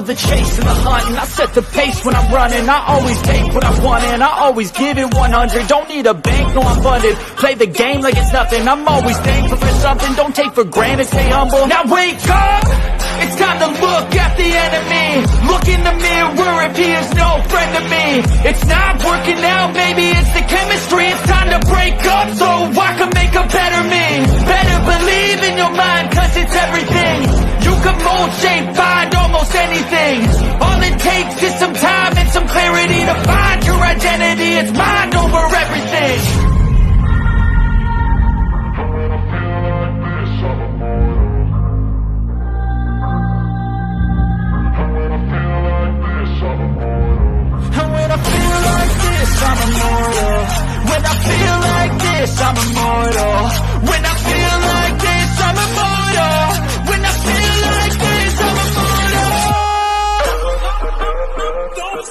love the chase and the hunt, and I set the pace when I'm running. I always take what I want and I always give it 100. Don't need a bank, no I'm funded. Play the game like it's nothing. I'm always thankful for something. Don't take for granted, stay humble. Now wake up! It's time to look at the enemy. Look in the mirror if he is no friend to me. It's not working out, maybe it's the chemistry. It's time to break up so I can make a better me. Better believe in your mind, cause it's everything. You can mold, shape, find almost anything. All it takes is some time and some clarity to find your identity. It's mind over everything. I'm immortal. When I feel like this, I'm immortal. When I feel like this, I'm immortal. When I feel like this, I'm immortal. Don't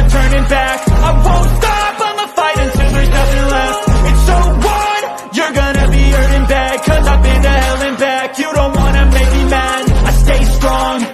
turning back, I won't stop, I'ma fight until there's nothing left. It's so on, you're gonna be hurting bad, cause I've been to hell and back. You don't wanna make me mad, I stay strong.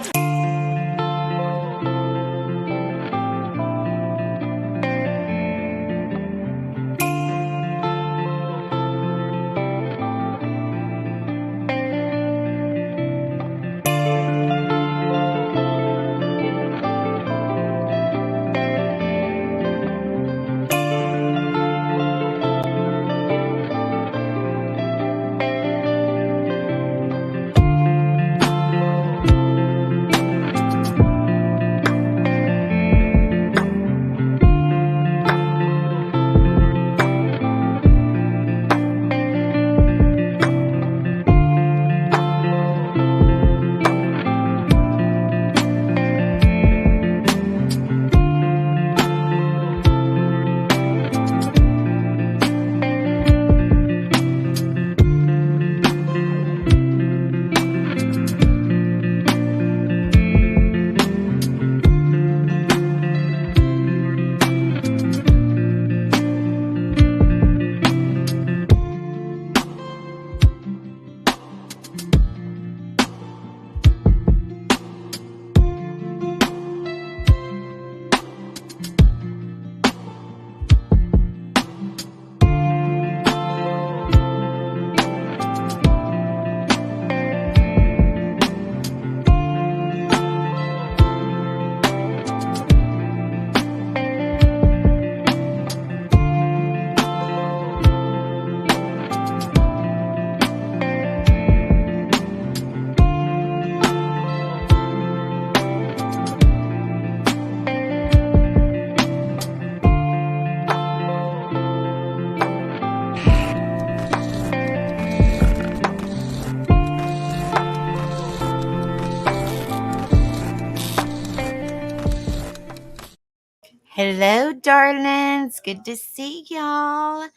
Hello, darlings. Good to see y'all.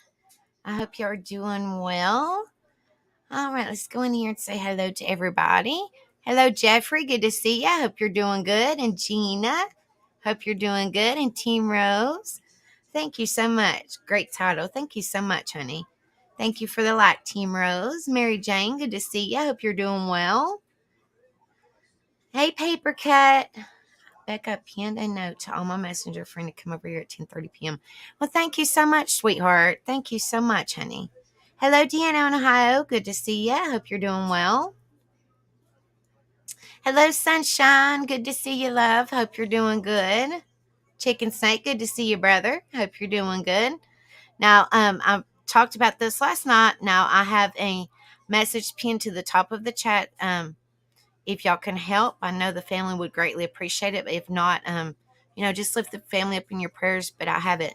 I hope y'all are doing well. All right, let's go in here and say hello to everybody. Hello, Jeffrey. Good to see you. I hope you're doing good. And Gina, hope you're doing good. And Team Rose, thank you so much. Great title. Thank you so much, honey. Thank you for the like, Team Rose. Mary Jane, good to see you. I hope you're doing well. Hey, Paper Cut. Becca pinned a note to all my messenger friend to come over here at 10:30 p.m. Well, thank you so much, sweetheart. Thank you so much, honey. Hello, Deanna in Ohio. Good to see you. Hope you're doing well. Hello, Sunshine. Good to see you, love. Hope you're doing good. Chicken Snake. Good to see you, brother. Hope you're doing good. Now, I talked about this last night. Now, I have a message pinned to the top of the chat. If y'all can help, I know the family would greatly appreciate it. But if not, just lift the family up in your prayers. But I have it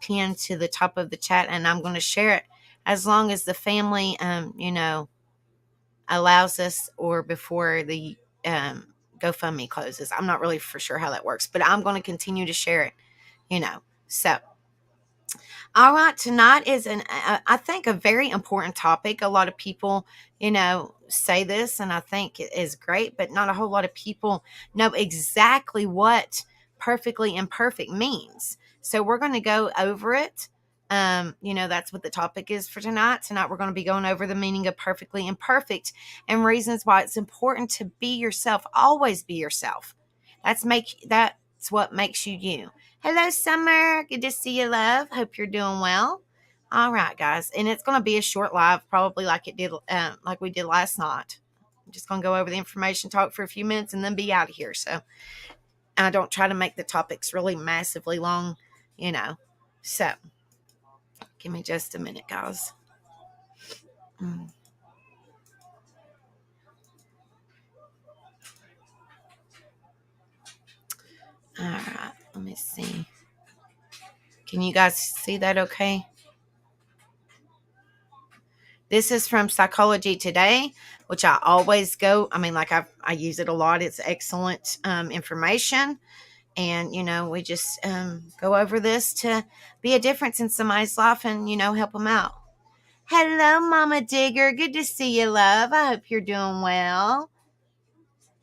pinned to the top of the chat, and I'm going to share it as long as the family, allows us, or before the GoFundMe closes. I'm not really for sure how that works, but I'm going to continue to share it, you know. So, all right, tonight is I think a very important topic. A lot of people, say this, and I think it is great, but not a whole lot of people know exactly what perfectly imperfect means. So we're going to go over it. That's what the topic is for tonight. Tonight we're going to be going over the meaning of perfectly imperfect and reasons why it's important to be yourself. Always be yourself. That's what makes you you. Hello, Summer. Good to see you, love. Hope you're doing well. All right, guys, and it's going to be a short live, probably like we did last night. I'm just going to go over the information, talk for a few minutes, and then be out of here. So I don't try to make the topics really massively long, you know. So give me just a minute, guys. Mm. All right, let me see. Can you guys see that okay? This is from Psychology Today, which I always go. I mean, like I use it a lot. It's excellent information. And, we just go over this to be a difference in somebody's life and, help them out. Hello, Mama Digger. Good to see you, love. I hope you're doing well.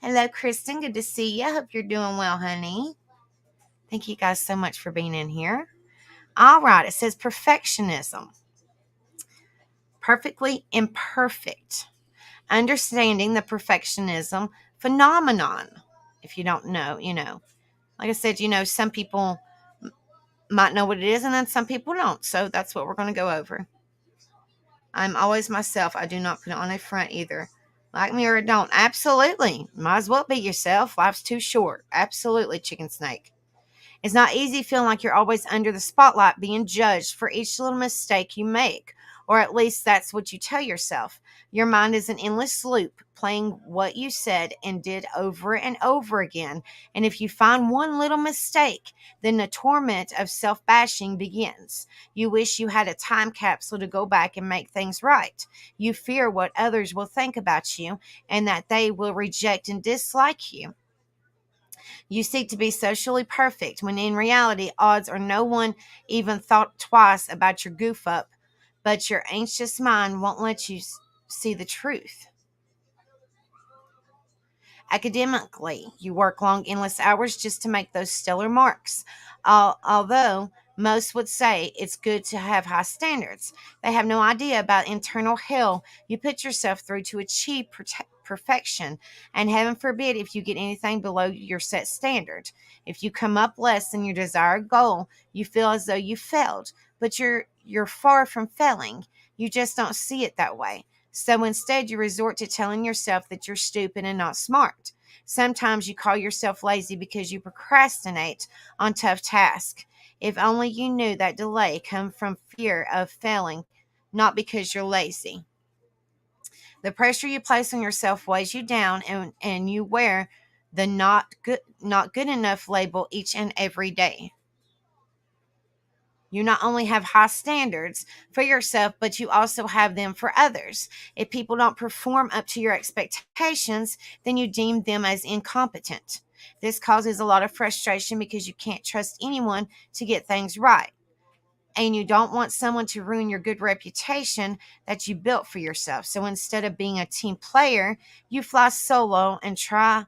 Hello, Kristen. Good to see you. I hope you're doing well, honey. Thank you guys so much for being in here. All right. It says perfectionism. Perfectly imperfect. Understanding the perfectionism phenomenon. If you don't know, like I said, some people might know what it is and then some people don't. So that's what we're going to go over. I'm always myself. I do not put on a front either. Like me or don't. Absolutely. Might as well be yourself. Life's too short. Absolutely, chicken snake. It's not easy feeling like you're always under the spotlight being judged for each little mistake you make, or at least that's what you tell yourself. Your mind is an endless loop, playing what you said and did over and over again. And if you find one little mistake, then the torment of self-bashing begins. You wish you had a time capsule to go back and make things right. You fear what others will think about you and that they will reject and dislike you. You seek to be socially perfect when in reality, odds are no one even thought twice about your goof up, but your anxious mind won't let you see the truth. Academically, you work long, endless hours just to make those stellar marks. Although most would say it's good to have high standards, they have no idea about internal hell you put yourself through to achieve perfection. And heaven forbid if you get anything below your set standard. If you come up less than your desired goal, you feel as though you failed, but you're far from failing. You just don't see it that way. So instead, you resort to telling yourself that you're stupid and not smart. Sometimes you call yourself lazy because you procrastinate on tough tasks. If only you knew that delay comes from fear of failing, not because you're lazy. The pressure you place on yourself weighs you down, and you wear the not good enough label each and every day. You not only have high standards for yourself, but you also have them for others. If people don't perform up to your expectations, then you deem them as incompetent. This causes a lot of frustration because you can't trust anyone to get things right. And you don't want someone to ruin your good reputation that you built for yourself. So instead of being a team player, you fly solo and try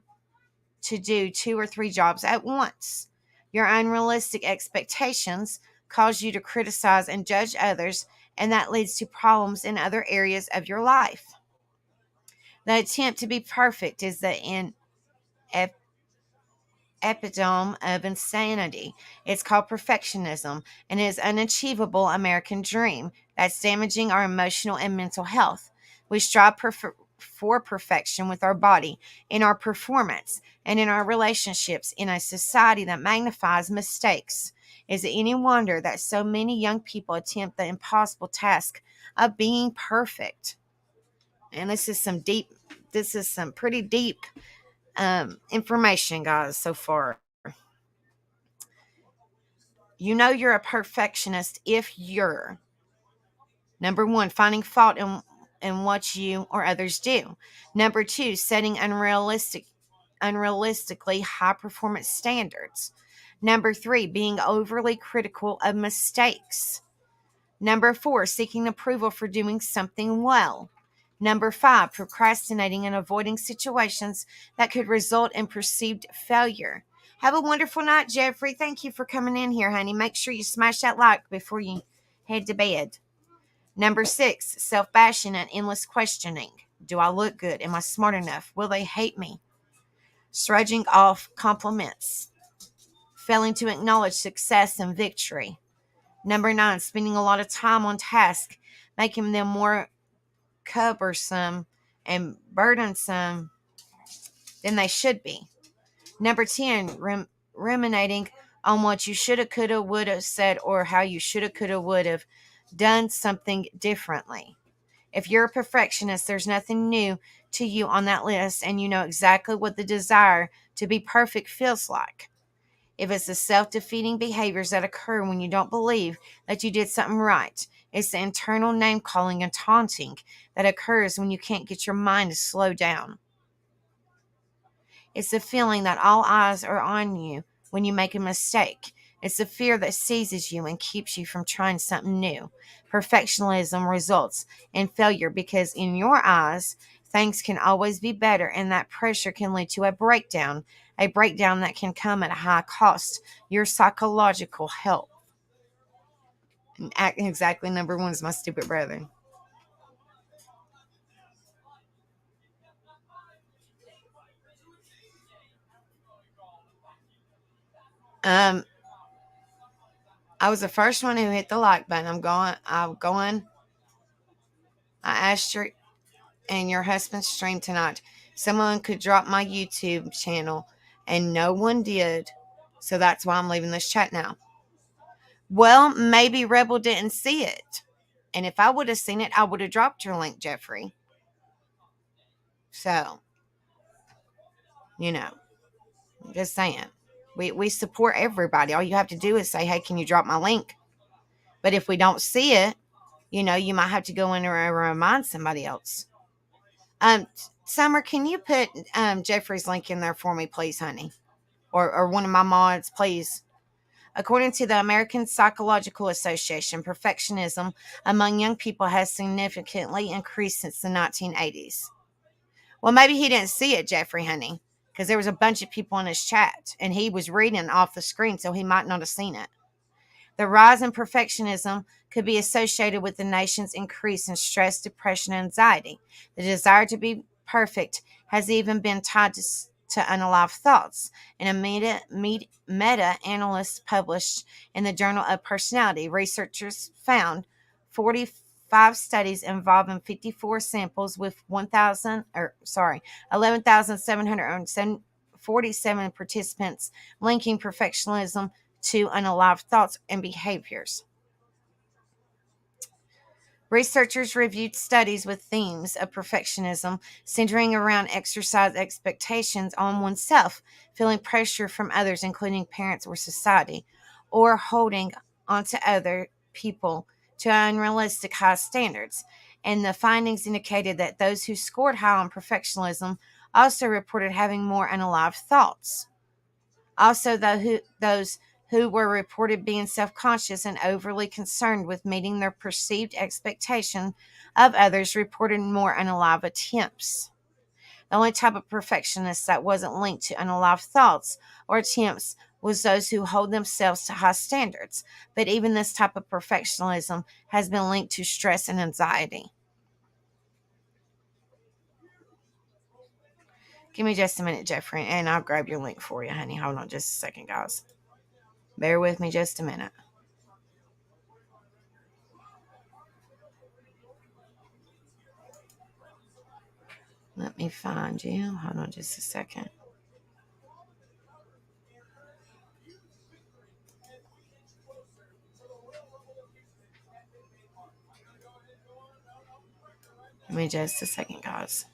to do 2 or 3 jobs at once. Your unrealistic expectations cause you to criticize and judge others, and that leads to problems in other areas of your life. The attempt to be perfect is the epitome of insanity. It's called perfectionism and is an unachievable American dream that's damaging our emotional and mental health. We strive for perfection with our body, in our performance, and in our relationships in a society that magnifies mistakes. Is it any wonder that so many young people attempt the impossible task of being perfect? And this is some pretty deep information, guys, so far. You know you're a perfectionist if you're, number one, finding fault in what you or others do. Number two, setting unrealistic unrealistically high performance standards. Number 3, being overly critical of mistakes. Number 4, seeking approval for doing something well. Number 5, procrastinating and avoiding situations that could result in perceived failure. Have a wonderful night, Jeffrey. Thank you for coming in here, honey. Make sure you smash that like before you head to bed. Number 6, self-bashing and endless questioning. Do I look good? Am I smart enough? Will they hate me? Shrugging off compliments. Failing to acknowledge success and victory. Number 9, spending a lot of time on tasks, making them more cumbersome and burdensome than they should be. Number 10, ruminating on what you shoulda, coulda, woulda said or how you shoulda, coulda, woulda done something differently. If you're a perfectionist, there's nothing new to you on that list, and you know exactly what the desire to be perfect feels like. If it's the self-defeating behaviors that occur when you don't believe that you did something right, it's the internal name-calling and taunting that occurs when you can't get your mind to slow down. It's the feeling that all eyes are on you when you make a mistake. It's the fear that seizes you and keeps you from trying something new. Perfectionism results in failure because in your eyes, things can always be better, and that pressure can lead to a breakdown that can come at a high cost, your psychological health. And exactly number 1 is my stupid brother. I was the first one who hit the like button. I'm going. I asked your and your husband's stream tonight. Someone could drop my YouTube channel, and no one did. So that's why I'm leaving this chat now. Well, maybe Rebel didn't see it. And if I would have seen it, I would have dropped your link, Jeffrey. So, just saying. We support everybody. All you have to do is say, hey, can you drop my link? But if we don't see it, you might have to go in and remind somebody else. Summer, can you put Jeffrey's link in there for me, please, honey? Or one of my mods, please. According to the American Psychological Association, perfectionism among young people has significantly increased since the 1980s. Well, maybe he didn't see it, Jeffrey, honey, because there was a bunch of people in his chat, and he was reading off the screen, so he might not have seen it. The rise in perfectionism could be associated with the nation's increase in stress, depression, and anxiety. The desire to be perfect has even been tied to unalive thoughts. In a meta-analysis published in the Journal of Personality, researchers found 45 studies involving 54 samples with 11,747 participants linking perfectionism to unalive thoughts and behaviors. Researchers reviewed studies with themes of perfectionism centering around exercise expectations on oneself, feeling pressure from others, including parents or society, or holding onto other people to unrealistic high standards. And the findings indicated that those who scored high on perfectionism also reported having more unalive thoughts. Also, those who were reported being self-conscious and overly concerned with meeting their perceived expectation of others reported more unalive attempts. The only type of perfectionist that wasn't linked to unalive thoughts or attempts was those who hold themselves to high standards. But even this type of perfectionism has been linked to stress and anxiety. Give me just a minute, Jeffrey, and I'll grab your link for you, honey. Hold on just a second, guys. Bear with me just a minute. Let me find you. Hold on just a second. Give me just a second, guys.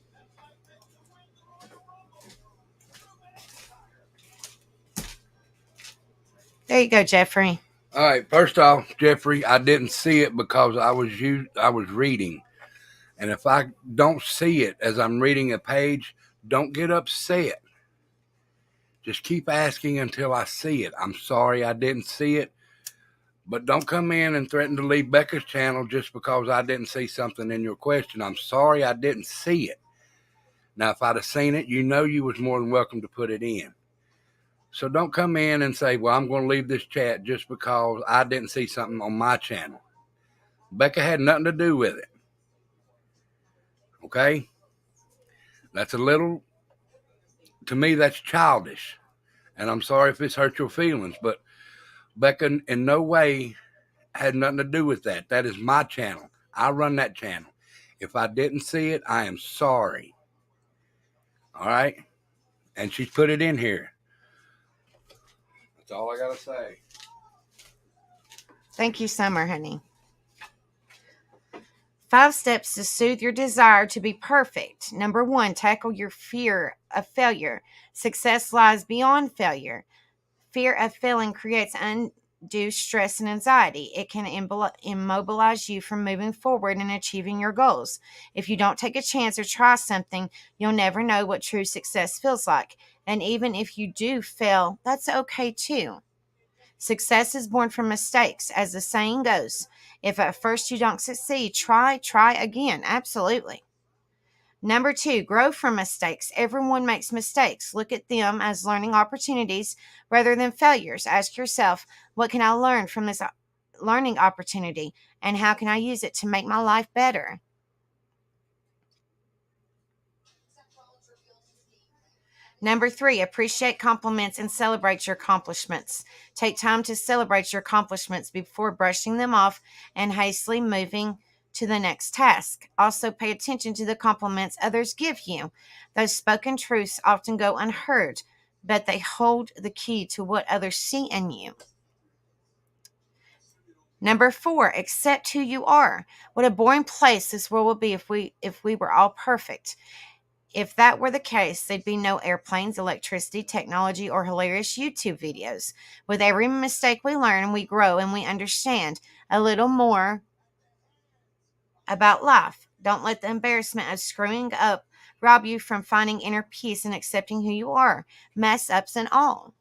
There you go, Jeffrey. All right. First off, Jeffrey, I didn't see it because I was reading, and if I don't see it as I'm reading a page, don't get upset. Just keep asking until I see it. I'm sorry I didn't see it, but don't come in and threaten to leave Becca's channel just because I didn't see something in your question. I'm sorry I didn't see it. Now, if I'd have seen it, you was more than welcome to put it in. So don't come in and say, well, I'm going to leave this chat just because I didn't see something on my channel. Becca had nothing to do with it. Okay? That's a little, to me, that's childish. And I'm sorry if it's hurt your feelings, but Becca in no way had nothing to do with that. That is my channel. I run that channel. If I didn't see it, I am sorry. All right? And she's put it in here. That's all I got to say. Thank you, Summer, honey. 5 steps to soothe your desire to be perfect. Number 1, tackle your fear of failure. Success lies beyond failure. Fear of failing creates undue stress and anxiety. It can immobilize you from moving forward and achieving your goals. If you don't take a chance or try something, you'll never know what true success feels like. And even if you do fail, that's okay too. Success is born from mistakes, as the saying goes. If at first you don't succeed, try again. Absolutely. Number 2, grow from mistakes. Everyone makes mistakes. Look at them as learning opportunities rather than failures. Ask yourself, what can I learn from this learning opportunity, and how can I use it to make my life better? Number 3, appreciate compliments and celebrate your accomplishments. Take time to celebrate your accomplishments before brushing them off and hastily moving to the next task. Also, pay attention to the compliments others give you. Those spoken truths often go unheard, but they hold the key to what others see in you. Number 4, accept who you are. What a boring place this world would be if we were all perfect. If that were the case, there'd be no airplanes, electricity, technology, or hilarious YouTube videos. With every mistake we learn, we grow and we understand a little more about life. Don't let the embarrassment of screwing up rob you from finding inner peace and accepting who you are, mess ups and all.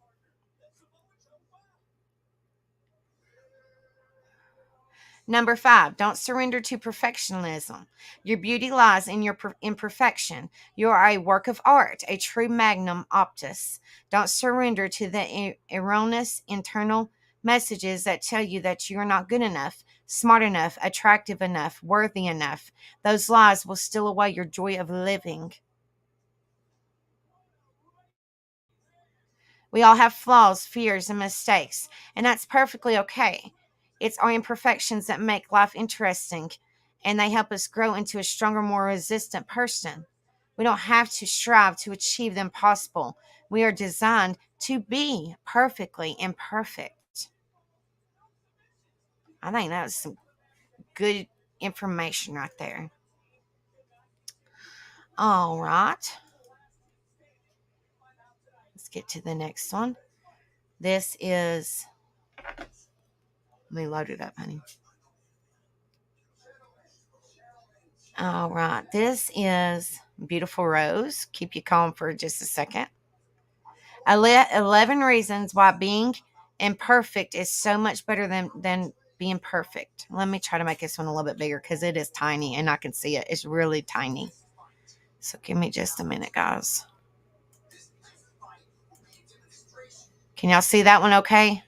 Number 5, don't surrender to perfectionism. Your beauty lies in your imperfection. You are a work of art, a true magnum opus. Don't surrender to the erroneous internal messages that tell you that you're not good enough, smart enough, attractive enough, worthy enough. Those lies will steal away your joy of living. We all have flaws, fears, and mistakes, and that's perfectly okay. It's our imperfections that make life interesting, and they help us grow into a stronger, more resistant person. We don't have to strive to achieve the impossible. We are designed to be perfectly imperfect. I think that was some good information right there. All right. Let's get to the next one. This is, let me load it up, honey. All right. This is Beautiful Rose. Keep you calm for just a second. 11 reasons why being imperfect is so much better than being perfect. Let me try to make this one a little bit bigger because it is tiny and I can see it. It's really tiny. So give me just a minute, guys. Can y'all see that one okay?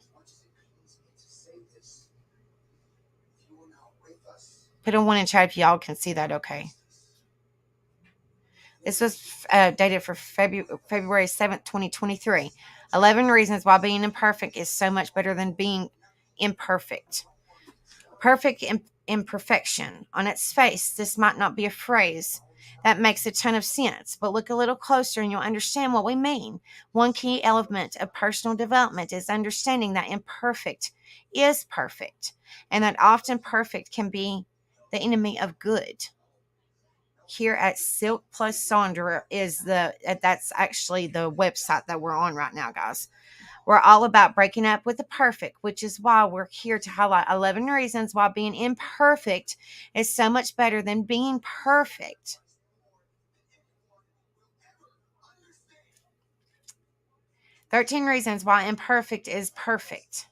Put a 1 in chat if y'all can see that okay. This was dated for February 7th, 2023. 11 reasons why being imperfect is so much better than being imperfect. Perfect imperfection. On its face, this might not be a phrase that makes a ton of sense, but look a little closer and you'll understand what we mean. One key element of personal development is understanding that imperfect is perfect, and that often perfect can be the enemy of good. Here at Silk Plus Sandra that's actually the website that we're on right now, guys. We're all about breaking up with the perfect, which is why we're here to highlight 11 reasons why being imperfect is so much better than being perfect. 13 reasons why imperfect is perfect.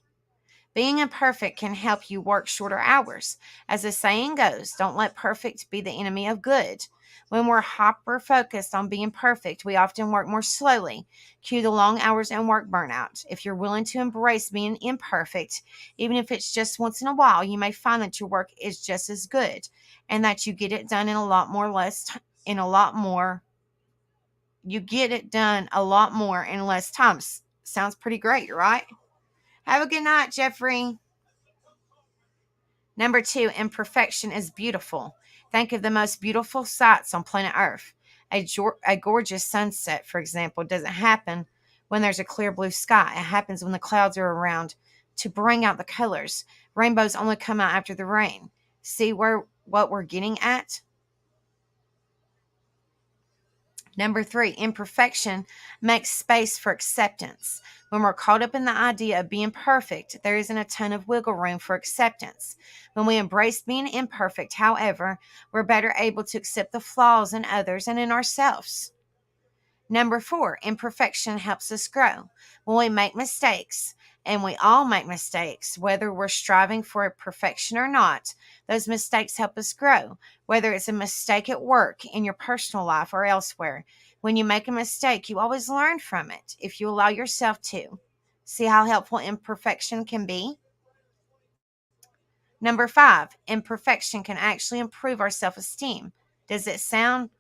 Being imperfect can help you work shorter hours. As the saying goes, don't let perfect be the enemy of good. When we're hyper focused on being perfect, we often work more slowly. Cue the long hours and work burnout. If you're willing to embrace being imperfect, even if it's just once in a while, you may find that your work is just as good and that you get it done in a lot more less in a lot more you get it done a lot more in less time. Sounds pretty great, right? Have a good night, Jeffrey. Number 2, imperfection is beautiful. Think of the most beautiful sights on planet Earth. A gorgeous sunset, for example, doesn't happen when there's a clear blue sky. It happens when the clouds are around to bring out the colors. Rainbows only come out after the rain. See what we're getting at? Number 3, imperfection makes space for acceptance. When we're caught up in the idea of being perfect, there isn't a ton of wiggle room for acceptance. When we embrace being imperfect, however, we're better able to accept the flaws in others and in ourselves. Number 4, imperfection helps us grow. When we make mistakes, and we all make mistakes, whether we're striving for perfection or not, those mistakes help us grow, whether it's a mistake at work, in your personal life, or elsewhere. When you make a mistake, you always learn from it if you allow yourself to. See how helpful imperfection can be? Number 5, imperfection can actually improve our self esteem. Does it sound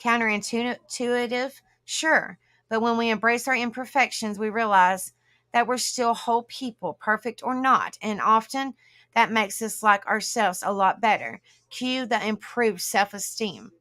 counterintuitive? Sure. But when we embrace our imperfections, we realize that we're still whole people, perfect or not. And often that makes us like ourselves a lot better. Cue the improved self esteem.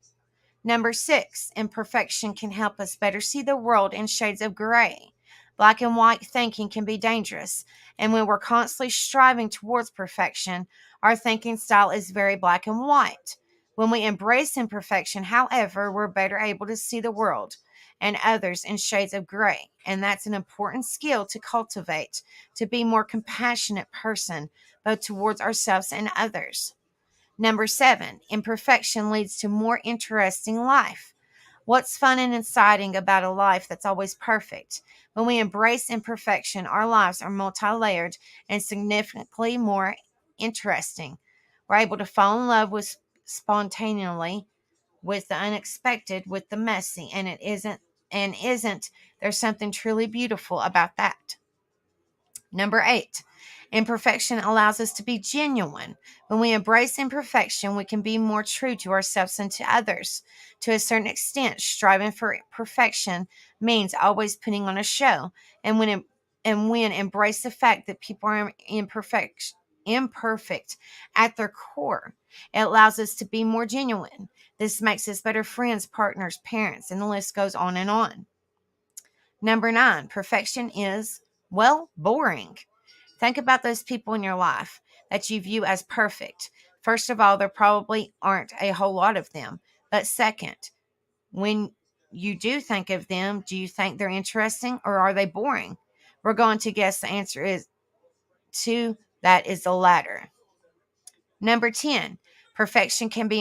Number 6, imperfection can help us better see the world in shades of gray. Black and white thinking can be dangerous, and when we're constantly striving towards perfection, our thinking style is very black and white. When we embrace imperfection, however, we're better able to see the world and others in shades of gray, and that's an important skill to cultivate to be a more compassionate person, both towards ourselves and others. Number 7, imperfection leads to more interesting life. What's fun and exciting about a life that's always perfect? When we embrace imperfection, our lives are multi-layered and significantly more interesting. We're able to fall in love with spontaneously, with the unexpected, with the messy, and isn't there's something truly beautiful about that? Number 8, imperfection allows us to be genuine. When we embrace imperfection, we can be more true to ourselves and to others. To a certain extent, striving for perfection means always putting on a show. And when embrace the fact that people are imperfect at their core, it allows us to be more genuine. This makes us better friends, partners, parents, and the list goes on and on. Number 9, perfection is, well, boring. Think about those people in your life that you view as perfect. First of all, there probably aren't a whole lot of them. But second, when you do think of them, do you think they're interesting or are they boring? We're going to guess the answer is to that is the latter. Number 10, perfection can be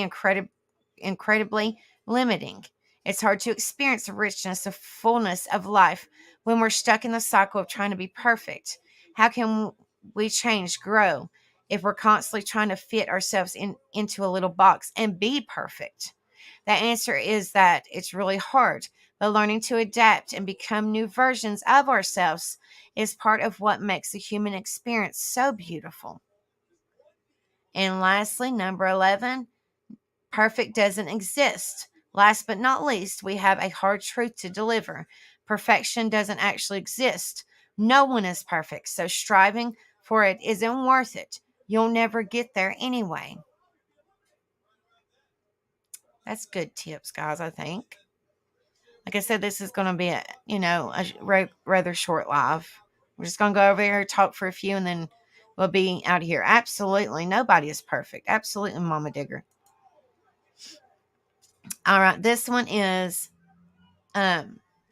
incredibly limiting. It's hard to experience the richness, the fullness of life when we're stuck in the cycle of trying to be perfect. How can we change, grow, if we're constantly trying to fit ourselves into a little box and be perfect? The answer is that it's really hard, but learning to adapt and become new versions of ourselves is part of what makes the human experience so beautiful. And lastly, number 11, perfect doesn't exist. Last but not least, we have a hard truth to deliver. Perfection doesn't actually exist. No one is perfect, so striving for it isn't worth it. You'll never get there anyway. That's good tips, guys, I think. Like I said, this is going to be a rather short live. We're just going to go over here, talk for a few, and then we'll be out of here. Absolutely. Nobody is perfect. Absolutely, Mama Digger. All right. This one is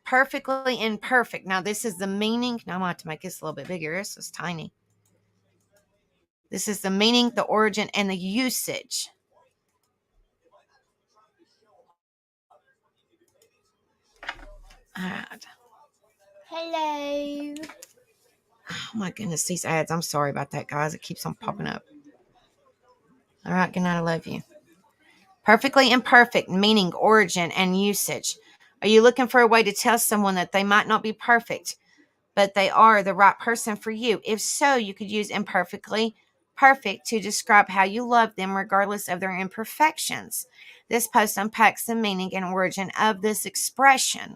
perfectly imperfect. Now, this is the meaning. Now, I'm going to have to make this a little bit bigger. This is tiny. This is the meaning, the origin, and the usage. All right. Hello. Oh my goodness, these ads. I'm sorry about that, guys. It keeps on popping up. All right, good night. I love you. Perfectly imperfect, meaning, origin, and usage. Are you looking for a way to tell someone that they might not be perfect, but they are the right person for you? If so, you could use imperfectly perfect to describe how you love them regardless of their imperfections. This post unpacks the meaning and origin of this expression.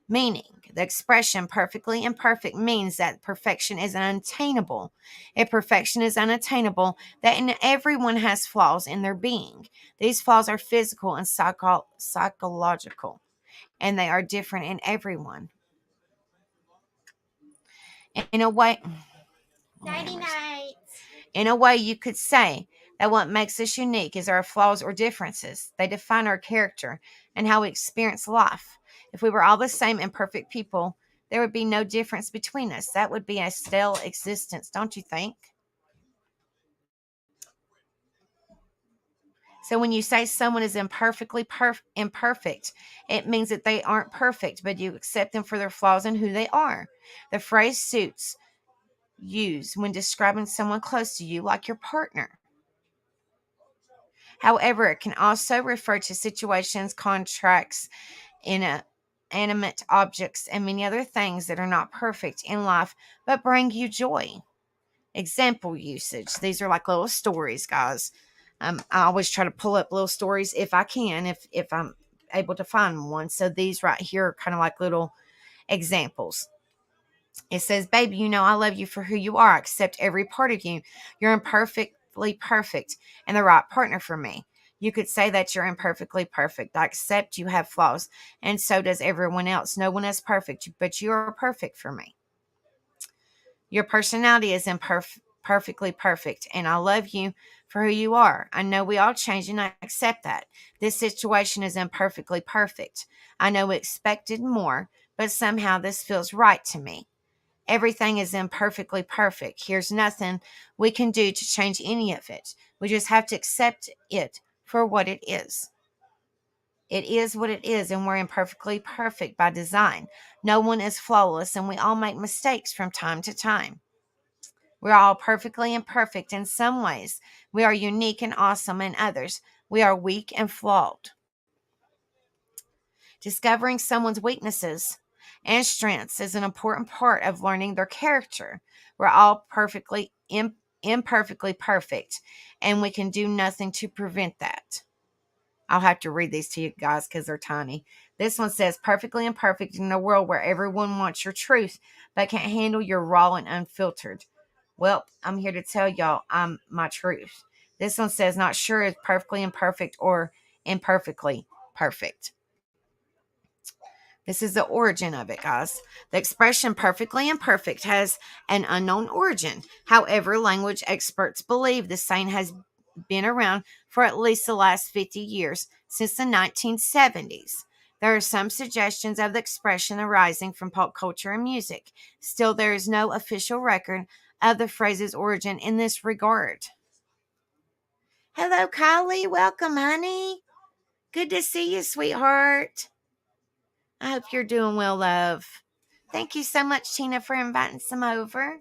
Meaning, the expression perfectly imperfect means that perfection is unattainable. If perfection is unattainable, then everyone has flaws in their being. These flaws are physical and psychological, and they are different in everyone. In a way, Nighty night. in a way, you could say that what makes us unique is our flaws or differences. They define our character and how we experience life. If we were all the same imperfect people, there would be no difference between us. That would be a stale existence, don't you think? So when you say someone is imperfect, it means that they aren't perfect, but you accept them for their flaws and who they are. The phrase suits use when describing someone close to you, like your partner. However, it can also refer to situations, contracts, inanimate objects, and many other things that are not perfect in life but bring you joy. Example usage. These are like little stories, guys. I always try to pull up little stories if I can, if I'm able to find one. So these right here are kind of like little examples. It says, baby, you know I love you for who you are. I accept every part of you. You're imperfectly perfect and the right partner for me. You could say that you're imperfectly perfect. I accept you have flaws, and so does everyone else. No one is perfect, but you are perfect for me. Your personality is perfectly perfect, and I love you for who you are. I know we all change, and I accept that. This situation is imperfectly perfect. I know we expected more, but somehow this feels right to me. Everything is imperfectly perfect. Here's nothing we can do to change any of it. We just have to accept it for what it is. It is what it is, and we're imperfectly perfect by design. No one is flawless, and we all make mistakes from time to time. We're all perfectly imperfect in some ways. We are unique and awesome in others. We are weak and flawed. Discovering someone's weaknesses and strengths is an important part of learning their character. We're all imperfectly perfect, and we can do nothing to prevent that. I'll have to read these to you guys because they're tiny. This one says, perfectly imperfect in a world where everyone wants your truth but can't handle your raw and unfiltered. Well, I'm here to tell y'all I'm my truth. This one says, not sure if perfectly imperfect or imperfectly perfect. This is the origin of it, guys. The expression perfectly imperfect has an unknown origin. However, language experts believe the saying has been around for at least the last 50 years, since the 1970s. There are some suggestions of the expression arising from pop culture and music. Still, there is no official record of the phrase's origin in this regard. Hello, Kylie. Welcome, honey. Good to see you, sweetheart. I hope you're doing well, love. Thank you so much, Tina, for inviting some over.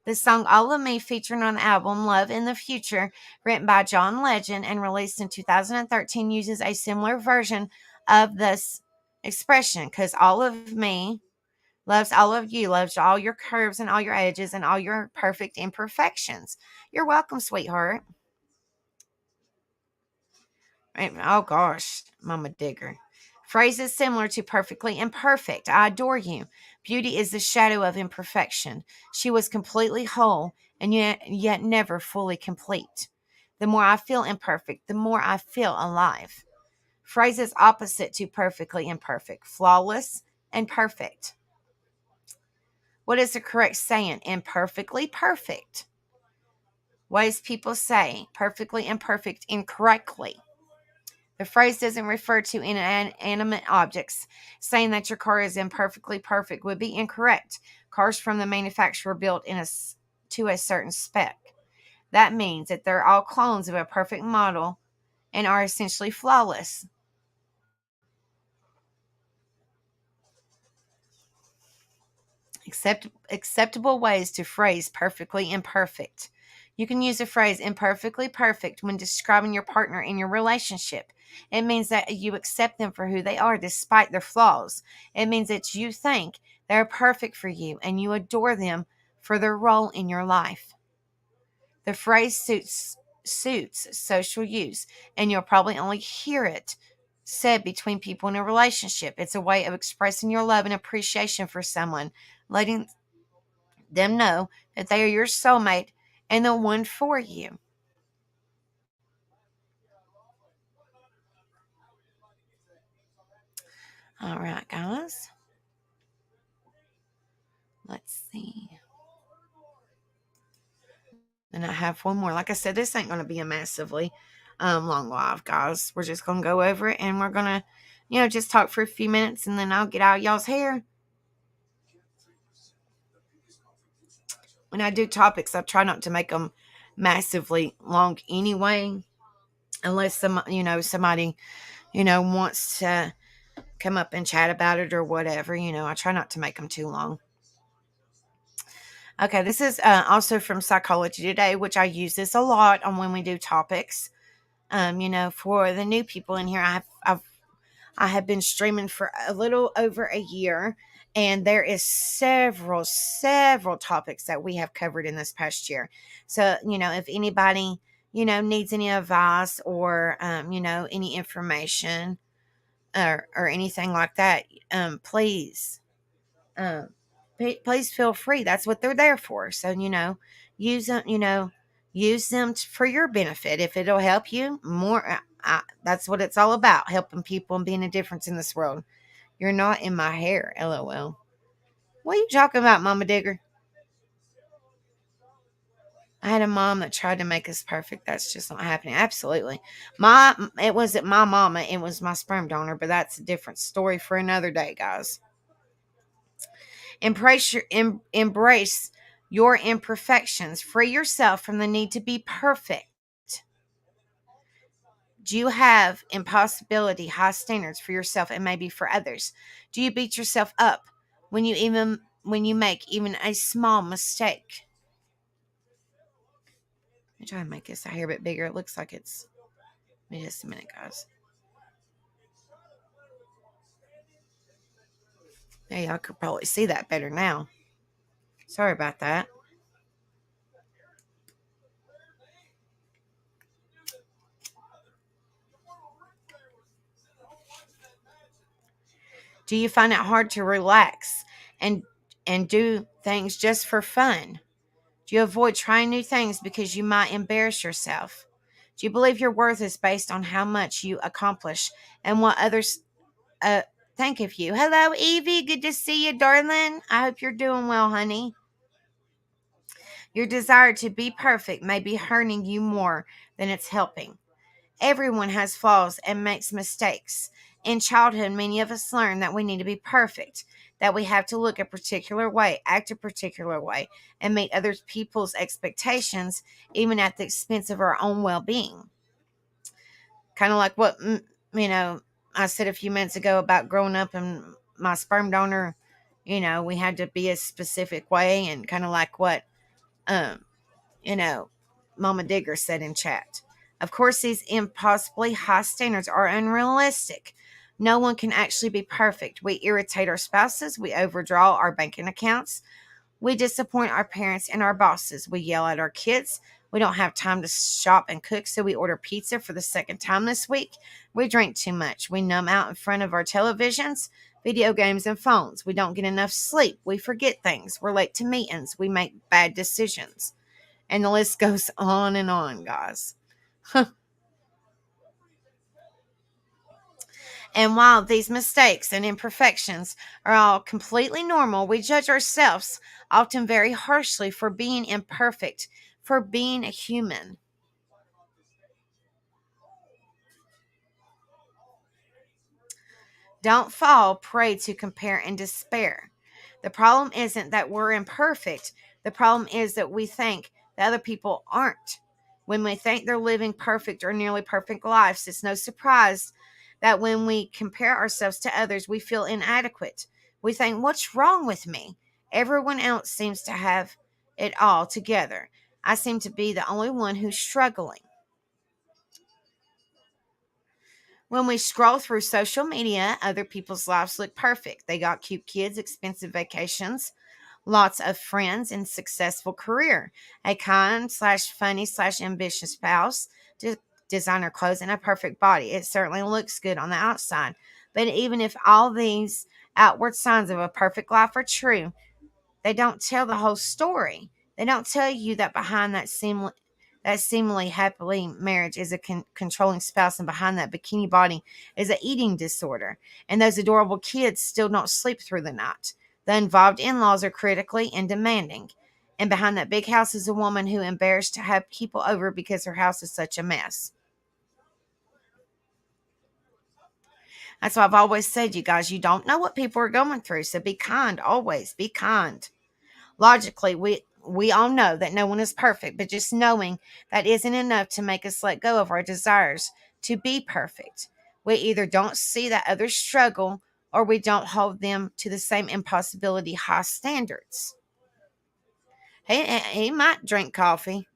The song All of Me, featuring on the album Love in the Future, written by John Legend and released in 2013, uses a similar version of this expression, because all of me loves all of you, loves all your curves and all your edges and all your perfect imperfections. You're welcome, sweetheart. Oh gosh, Mama Digger. Phrases similar to perfectly imperfect. I adore you. Beauty is the shadow of imperfection. She was completely whole and yet never fully complete. The more I feel imperfect, the more I feel alive. Phrases opposite to perfectly imperfect. Flawless and perfect. What is the correct saying? Imperfectly perfect. Ways people say perfectly imperfect incorrectly. The phrase doesn't refer to inanimate objects. Saying that your car is imperfectly perfect would be incorrect. Cars from the manufacturer built to a certain spec. That means that they're all clones of a perfect model and are essentially flawless. Acceptable ways to phrase perfectly imperfect. You can use the phrase imperfectly perfect when describing your partner in your relationship. It means that you accept them for who they are despite their flaws. It means that you think they're perfect for you and you adore them for their role in your life. The phrase suits social use, and you'll probably only hear it said between people in a relationship. It's a way of expressing your love and appreciation for someone, letting them know that they are your soulmate and the one for you. All right, guys. Let's see. And I have one more. Like I said, this ain't going to be a massively long live, guys. We're just going to go over it and we're going to, just talk for a few minutes and then I'll get out of y'all's hair. When I do topics, I try not to make them massively long anyway, unless somebody, wants to come up and chat about it or whatever. I try not to make them too long. Okay, this is also from Psychology Today, which I use this a lot on when we do topics. For the new people in here, I have been streaming for a little over a year, and there is several topics that we have covered in this past year. So, if anybody, needs any advice or, any information or anything like that, please, please feel free. That's what they're there for. So, use them, use them for your benefit. If it'll help you more, that's what it's all about, helping people and being a difference in this world. You're not in my hair, LOL. What are you talking about, Mama Digger? I had a mom that tried to make us perfect. That's just not happening. Absolutely. It wasn't my mama. It was my sperm donor, but that's a different story for another day, guys. Embrace your imperfections. Free yourself from the need to be perfect. Do you have impossibility, high standards for yourself and maybe for others? Do you beat yourself up when you make even a small mistake? Let me try and make this a hair bit bigger. It looks like it's. Wait just a minute, guys. Hey, y'all could probably see that better now. Sorry about that. Do you find it hard to relax and do things just for fun? Do you avoid trying new things because you might embarrass yourself? Do you believe your worth is based on how much you accomplish and what others think of you? Hello, Evie. Good to see you, darling. I hope you're doing well, honey. Your desire to be perfect may be hurting you more than it's helping. Everyone has flaws and makes mistakes. In childhood, many of us learn that we need to be perfect, that we have to look a particular way, act a particular way, and meet other people's expectations, even at the expense of our own well-being. Kind of like what, I said a few minutes ago about growing up and my sperm donor, we had to be a specific way, and kind of like what, Mama Digger said in chat. Of course, these impossibly high standards are unrealistic. No one can actually be perfect. We irritate our spouses. We overdraw our banking accounts. We disappoint our parents and our bosses. We yell at our kids. We don't have time to shop and cook, so we order pizza for the second time this week. We drink too much. We numb out in front of our televisions, video games, and phones. We don't get enough sleep. We forget things. We're late to meetings. We make bad decisions. And the list goes on, guys. And while these mistakes and imperfections are all completely normal, we judge ourselves often very harshly for being imperfect, for being a human. Don't fall prey to compare and despair. The problem isn't that we're imperfect. The problem is that we think that other people aren't. When we think they're living perfect or nearly perfect lives, it's no surprise that when we compare ourselves to others, we feel inadequate. We think, what's wrong with me? Everyone else seems to have it all together. I seem to be the only one who's struggling. When we scroll through social media, other people's lives look perfect. They got cute kids, expensive vacations, lots of friends, and successful career. A kind slash funny slash ambitious spouse, designer clothes, and a perfect body. It certainly looks good on the outside. But even if all these outward signs of a perfect life are true, they don't tell the whole story. They don't tell you that behind that seemingly happily marriage is a controlling spouse, and behind that bikini body is an eating disorder, and those adorable kids still don't sleep through the night. The involved in-laws are critically and demanding, and behind that big house is a woman who embarrassed to have people over because her house is such a mess. That's why I've always said, you guys, you don't know what people are going through, so be kind. Always be kind. Logically, we all know that no one is perfect, but just knowing that isn't enough to make us let go of our desires to be perfect. We either don't see that others struggle, or we don't hold them to the same impossibility high standards. He might drink coffee,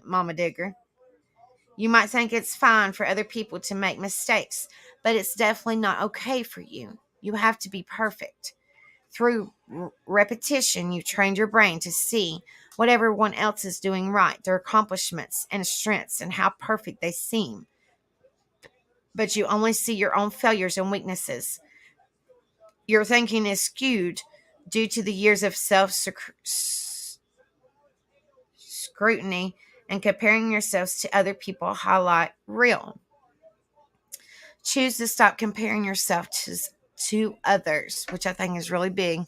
Mama Digger. You might think it's fine for other people to make mistakes, but it's definitely not okay for you. You have to be perfect. Through repetition, you've trained your brain to see what everyone else is doing right, their accomplishments and strengths, and how perfect they seem. But you only see your own failures and weaknesses. Your thinking is skewed due to the years of self scrutiny and comparing yourselves to other people highlight real. Choose to stop comparing yourself to others, which I think is really big.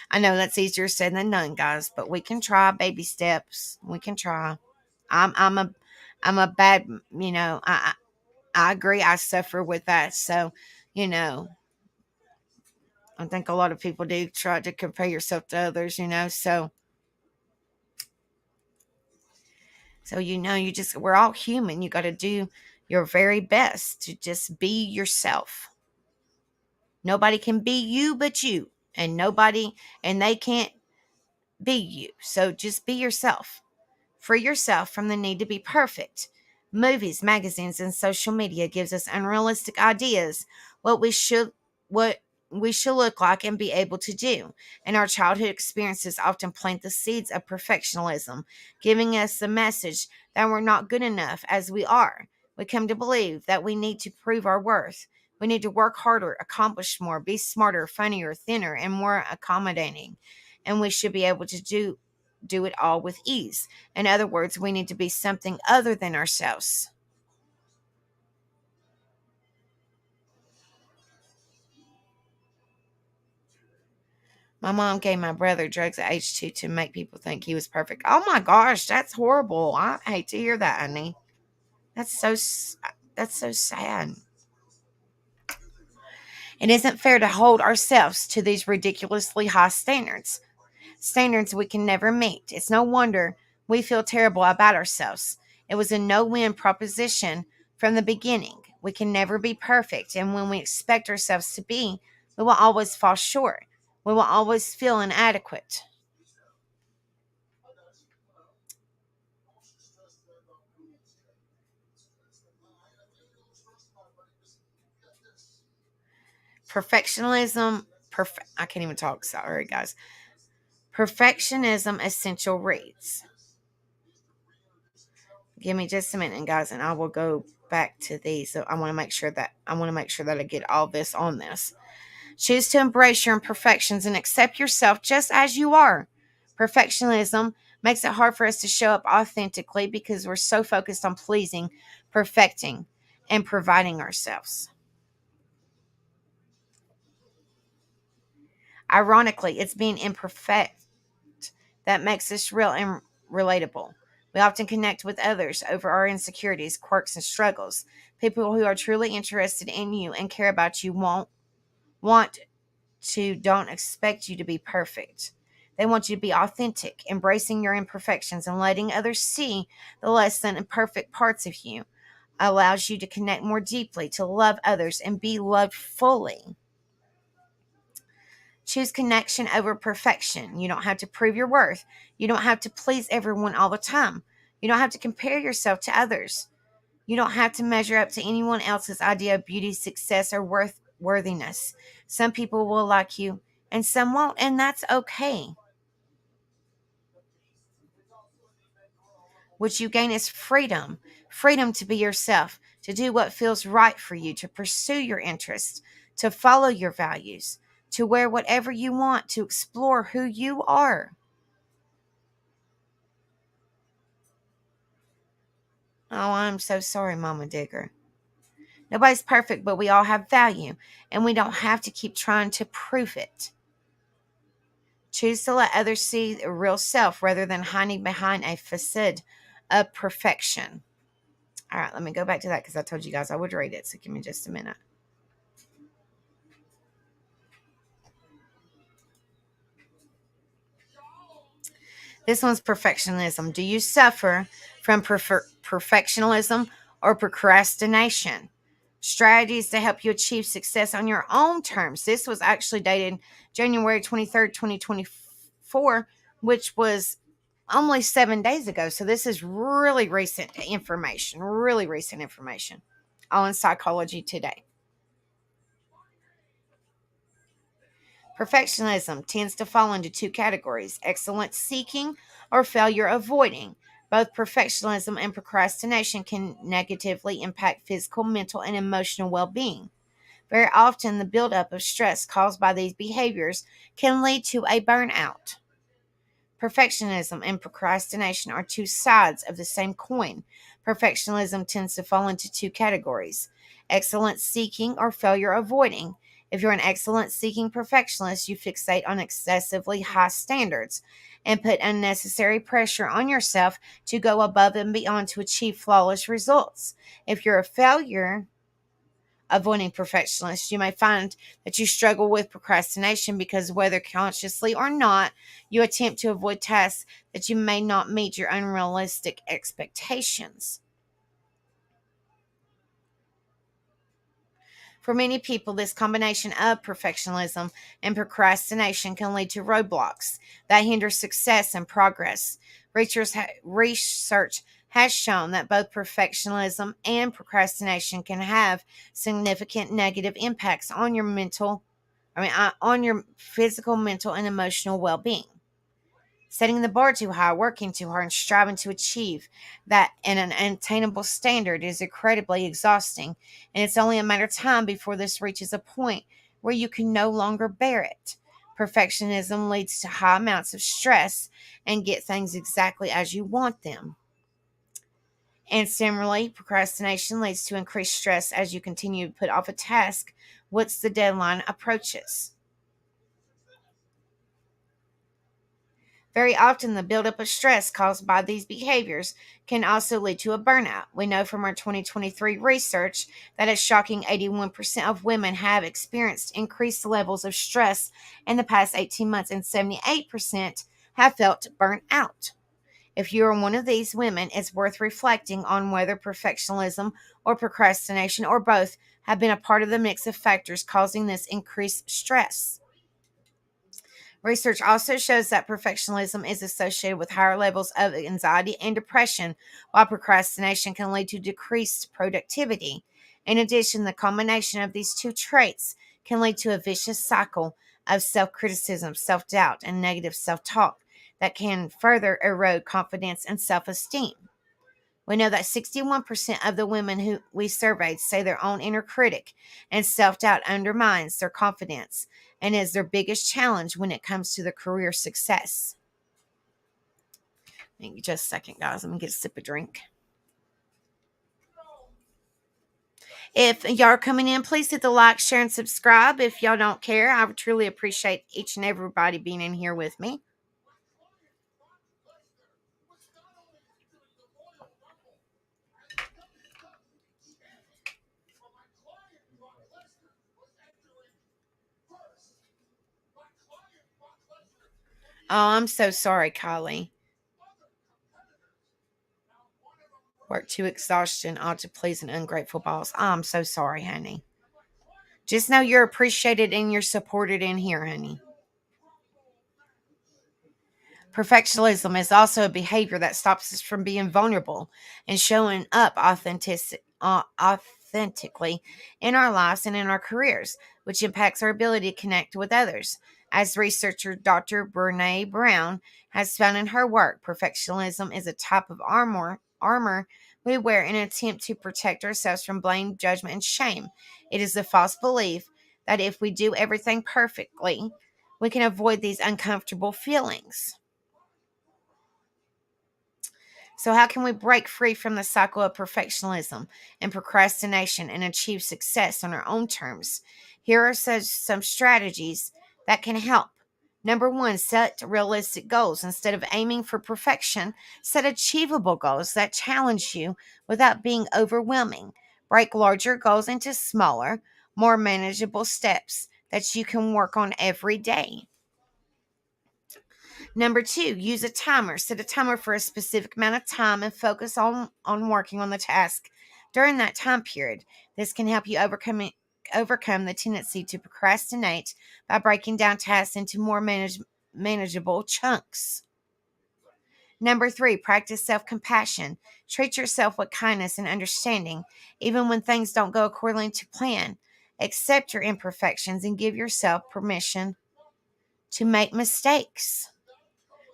I know that's easier said than done, guys, but we can try baby steps. We can try. I'm a bad, I agree. I suffer with that. So, you know, I think a lot of people do try to compare yourself to others, so we're all human. You got to do your very best to just be yourself. Nobody can be you but you, and they can't be you. So just be yourself. Free yourself from the need to be perfect. Movies, magazines, and social media gives us unrealistic ideas what we should what we should look like and be able to do. And our childhood experiences often plant the seeds of perfectionism, giving us the message that we're not good enough as we are. We come to believe that we need to prove our worth. We need to work harder, accomplish more, be smarter, funnier, thinner, and more accommodating. And we should be able to do it all with ease. In other words, we need to be something other than ourselves. My mom gave my brother drugs at age 2 to make people think he was perfect. Oh my gosh, that's horrible. I hate to hear that, honey. That's so sad. It isn't fair to hold ourselves to these ridiculously high standards we can never meet. It's no wonder we feel terrible about ourselves. It was a no-win proposition from the beginning. We can never be perfect, and when we expect ourselves to be, we will always fall short. We will always feel inadequate. I can't even talk, sorry guys. Perfectionism essential reads. Give me just a minute, guys, and I will go back to these. So I want to make sure that I get all this on this. Choose to embrace your imperfections and accept yourself just as you are. Perfectionism makes it hard for us to show up authentically because we're so focused on pleasing, perfecting, and providing ourselves. Ironically, it's being imperfect that makes us real and relatable. We often connect with others over our insecurities, quirks, and struggles. People who are truly interested in you and care about you won't want don't expect you to be perfect. They want you to be authentic, embracing your imperfections and letting others see the less than perfect parts of you allows you to connect more deeply, to love others and be loved fully. Choose connection over perfection. You don't have to prove your worth. You don't have to please everyone all the time. You don't have to compare yourself to others. You don't have to measure up to anyone else's idea of beauty, success, or worthiness. Some people will like you and some won't, and that's okay. What you gain is freedom, freedom to be yourself, to do what feels right for you, to pursue your interests, to follow your values, to wear whatever you want, to explore who you are. Oh, I'm so sorry, Mama Digger. Nobody's perfect, but we all have value, and we don't have to keep trying to prove it. Choose to let others see the real self rather than hiding behind a facade of perfection. All right, let me go back to that because I told you guys I would read it, so give me just a minute. This one's perfectionism. Do you suffer from perfectionism or procrastination? Strategies to help you achieve success on your own terms. This was actually dated January 23rd, 2024, which was only 7 days ago. So this is really recent information, on Psychology Today. Perfectionism tends to fall into two categories: excellence seeking or failure avoiding. Both perfectionism and procrastination can negatively impact physical, mental, and emotional well being. Very often, the buildup of stress caused by these behaviors can lead to a burnout. Perfectionism and procrastination are two sides of the same coin. Perfectionism tends to fall into two categories: excellence seeking or failure avoiding. If you're an excellence seeking perfectionist, you fixate on excessively high standards and put unnecessary pressure on yourself to go above and beyond to achieve flawless results. If you're a failure avoiding perfectionists, you may find that you struggle with procrastination because, whether consciously or not, you attempt to avoid tasks that you may not meet your unrealistic expectations. For many people, this combination of perfectionism and procrastination can lead to roadblocks that hinder success and progress. Research has shown that both perfectionism and procrastination can have significant negative impacts on on your physical, mental, and emotional well-being. Setting the bar too high, working too hard, and striving to achieve that in an unattainable standard is incredibly exhausting, and it's only a matter of time before this reaches a point where you can no longer bear it. Perfectionism leads to high amounts of stress and get things exactly as you want them. And similarly, procrastination leads to increased stress as you continue to put off a task once the deadline approaches. Very often, the buildup of stress caused by these behaviors can also lead to a burnout. We know from our 2023 research that a shocking 81% of women have experienced increased levels of stress in the past 18 months, and 78% have felt burnt out. If you are one of these women, it's worth reflecting on whether perfectionism or procrastination or both have been a part of the mix of factors causing this increased stress. Research also shows that perfectionism is associated with higher levels of anxiety and depression, while procrastination can lead to decreased productivity. In addition, the combination of these two traits can lead to a vicious cycle of self criticism, self doubt, and negative self talk that can further erode confidence and self esteem. We know that 61% of the women who we surveyed say their own inner critic and self doubt undermines their confidence and is their biggest challenge when it comes to their career success. Give me just a second, guys. Let me get a sip of drink. If y'all are coming in, please hit the like, share, and subscribe. If y'all don't care, I would truly appreciate each and everybody being in here with me. Oh, I'm so sorry, Kylie. Work to exhaustion, all to please an ungrateful boss. I'm so sorry, honey. Just know you're appreciated and you're supported in here, honey. Perfectionism is also a behavior that stops us from being vulnerable and showing up authentically in our lives and in our careers, which impacts our ability to connect with others. As researcher Dr. Brene Brown has found in her work, perfectionism is a type of armor we wear in an attempt to protect ourselves from blame, judgment, and shame. It is the false belief that if we do everything perfectly, we can avoid these uncomfortable feelings. So, how can we break free from the cycle of perfectionism and procrastination and achieve success on our own terms? Here are some strategies that can help. Number one, set realistic goals. Instead of aiming for perfection, set achievable goals that challenge you without being overwhelming. Break larger goals into smaller, more manageable steps that you can work on every day. Number two, use a timer. Set a timer for a specific amount of time and focus on working on the task during that time period. This can help you overcome the tendency to procrastinate by breaking down tasks into more manageable chunks. Number three, practice self compassion. Treat yourself with kindness and understanding, even when things don't go according to plan. Accept your imperfections and give yourself permission to make mistakes.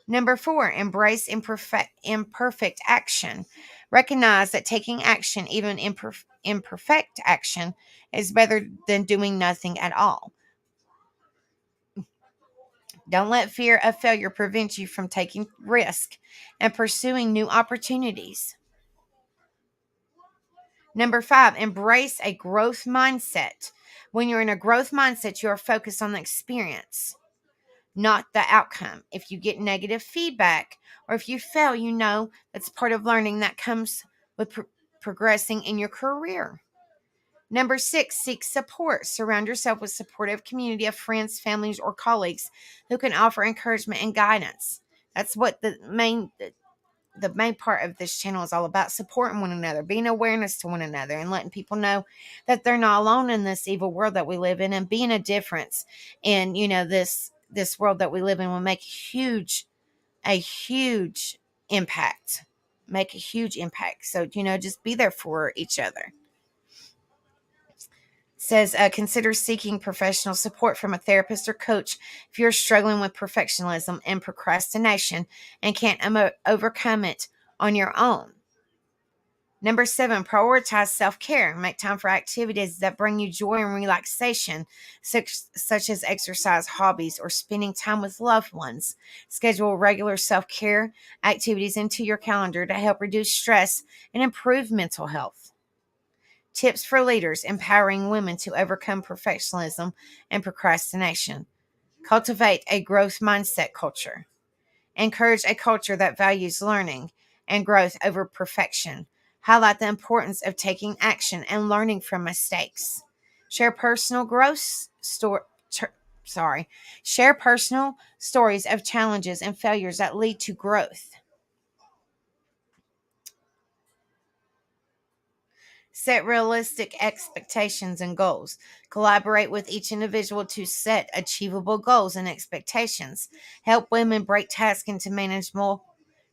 Number four, embrace imperfect action. Recognize that taking action, even imperfect action, is better than doing nothing at all. Don't let fear of failure prevent you from taking risk and pursuing new opportunities. Number five, embrace a growth mindset. When you're in a growth mindset, you are focused on the experience, not the outcome. If you get negative feedback or if you fail, you know that's part of learning that comes with progressing in your career. Number six, seek support. Surround yourself with supportive community of friends, families, or colleagues who can offer encouragement and guidance. That's what the main part of this channel is all about: supporting one another, being awareness to one another, and letting people know that they're not alone in this evil world that we live in, and being a difference in this world that we live in will make a huge impact. Make a huge impact. So just be there for each other. Says consider seeking professional support from a therapist or coach if you're struggling with perfectionism and procrastination and can't overcome it on your own. Number seven, prioritize self-care. Make time for activities that bring you joy and relaxation, such as exercise, hobbies, or spending time with loved ones. Schedule regular self-care activities into your calendar to help reduce stress and improve mental health. Tips for leaders empowering women to overcome perfectionism and procrastination. Cultivate a growth mindset culture. Encourage a culture that values learning and growth over perfection. Highlight the importance of taking action and learning from mistakes. Share personal growth Share personal stories of challenges and failures that lead to growth. Set realistic expectations and goals. Collaborate with each individual to set achievable goals and expectations. Help women break tasks into manageable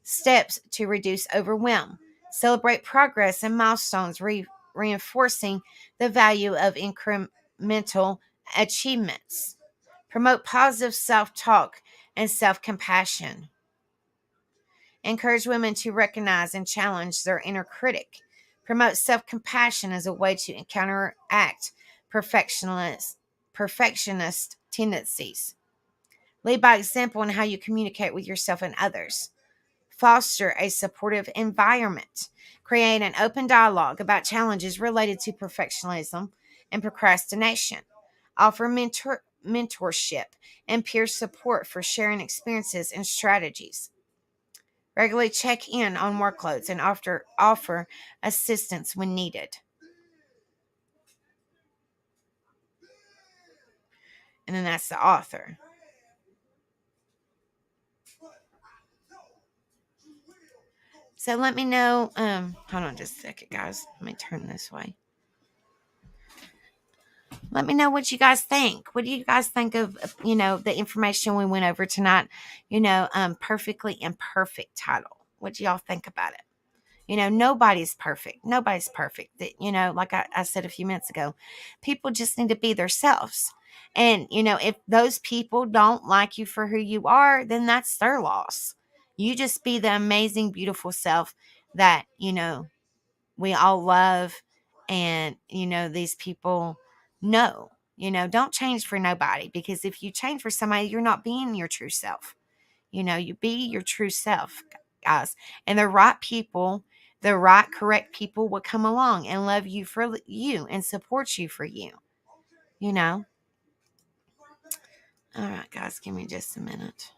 steps to reduce overwhelm. Celebrate progress and milestones, reinforcing the value of incremental achievements. Promote positive self talk and self compassion. Encourage women to recognize and challenge their inner critic. Promote self compassion as a way to counteract perfectionist tendencies. Lead by example in how you communicate with yourself and others. Foster a supportive environment. Create an open dialogue about challenges related to perfectionism and procrastination. Offer mentorship and peer support for sharing experiences and strategies. Regularly check in on workloads and offer assistance when needed. And then that's the author. So let me know. Hold on just a second, guys. Let me turn this way. Let me know what you guys think. What do you guys think of, the information we went over tonight? Perfectly Imperfect title. What do y'all think about it? Nobody's perfect. Nobody's perfect. Like I said a few minutes ago, people just need to be themselves. And, if those people don't like you for who you are, then that's their loss. You just be the amazing, beautiful self that, we all love. And, these people know, don't change for nobody, because if you change for somebody, you're not being your true self. You be your true self, guys. And the right, correct people will come along and love you for you and support you for you. You know? All right, guys, give me just a minute.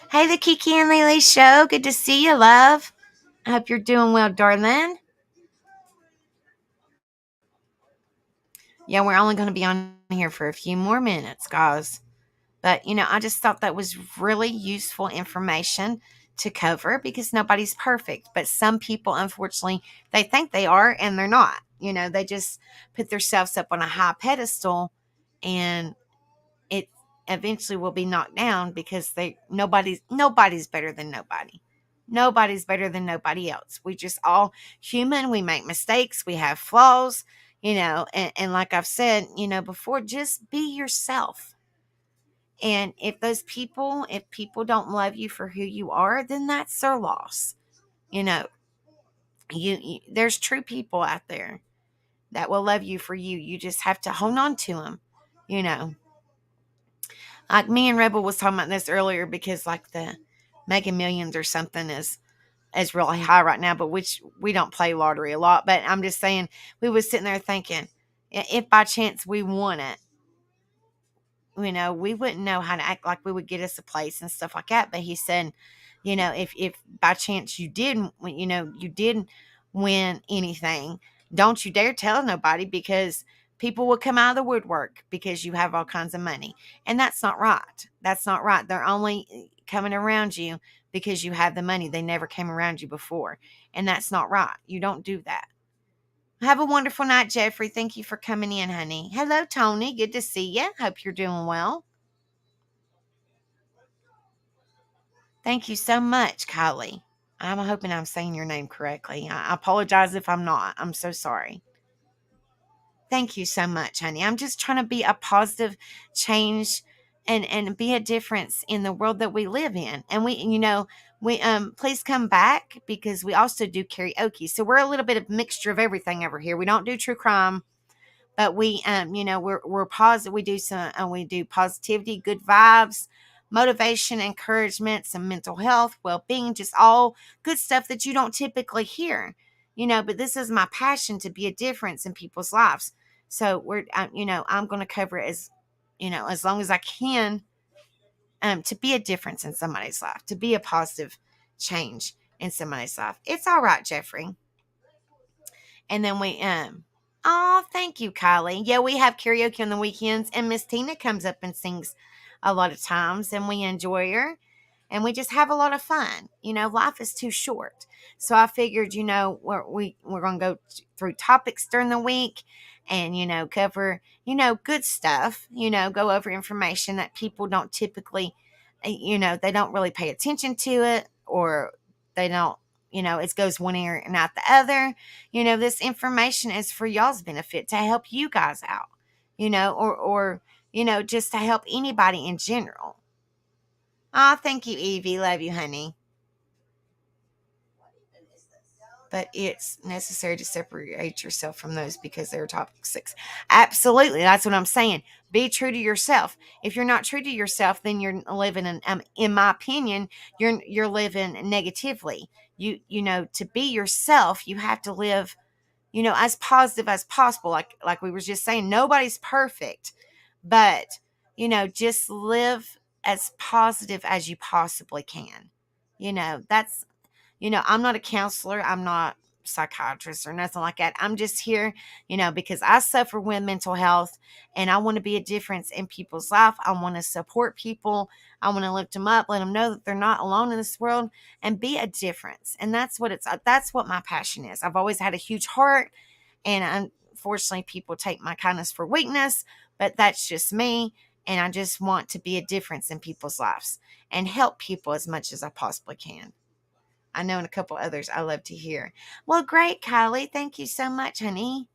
Hey, the Kiki and Lily show. Good to see you, love. I hope you're doing well, darling. Yeah, we're only going to be on here for a few more minutes, guys. But, I just thought that was really useful information to cover, because nobody's perfect. But some people, unfortunately, they think they are and they're not. They just put themselves up on a high pedestal, and it eventually will be knocked down, because nobody's better than nobody. Nobody's better than nobody else. We just all human. We make mistakes. We have flaws, and like I've said, before, just be yourself. And if people don't love you for who you are, then that's their loss. You know, there's true people out there that will love you for you. You just have to hold on to them. You know, like me and Rebel was talking about this earlier, because like the Mega Millions or something is really high right now, but which we don't play lottery a lot. But I'm just saying, we was sitting there thinking, if by chance we won it, we wouldn't know how to act, like we would get us a place and stuff like that. But he said, if by chance you didn't win anything, don't you dare tell nobody, because people will come out of the woodwork because you have all kinds of money. And that's not right. That's not right. They're only coming around you because you have the money. They never came around you before. And that's not right. You don't do that. Have a wonderful night, Jeffrey. Thank you for coming in, honey. Hello, Tony. Good to see you. Hope you're doing well. Thank you so much, Kylie. I'm hoping I'm saying your name correctly. I apologize if I'm not. I'm so sorry. Thank you so much, honey. I'm just trying to be a positive change and be a difference in the world that we live in. And we please come back, because we also do karaoke. So we're a little bit of mixture of everything over here. We don't do true crime. But we're positive. We do positivity, good vibes, motivation, encouragement, some mental health, well-being, just all good stuff that you don't typically hear. But this is my passion, to be a difference in people's lives. So I'm going to cover it as long as I can, to be a difference in somebody's life, to be a positive change in somebody's life. It's all right, Jeffrey. And then oh, thank you, Kylie. Yeah, we have karaoke on the weekends, and Miss Tina comes up and sings a lot of times, and we enjoy her, and we just have a lot of fun. Life is too short. So I figured, we're going to go through topics during the week, and, cover, good stuff, go over information that people don't typically, they don't really pay attention to it, or they don't, it goes one ear and out the other. This information is for y'all's benefit, to help you guys out, or just to help anybody in general. Oh, thank you, Evie. Love you, honey. But it's necessary to separate yourself from those, because they're toxic. Absolutely. That's what I'm saying. Be true to yourself. If you're not true to yourself, then you're living in my opinion, you're living negatively. To be yourself, you have to live, as positive as possible. Like we were just saying, nobody's perfect, but, just live as positive as you possibly can. That's, I'm not a counselor. I'm not, psychiatrist or nothing like that. I'm just here, because I suffer with mental health and I want to be a difference in people's life. I want to support people. I want to lift them up, let them know that they're not alone in this world and be a difference. And that's what my passion is. I've always had a huge heart, and unfortunately people take my kindness for weakness, but that's just me. And I just want to be a difference in people's lives and help people as much as I possibly can. I know and a couple others I love to hear. Well, great, Kylie. Thank you so much, honey.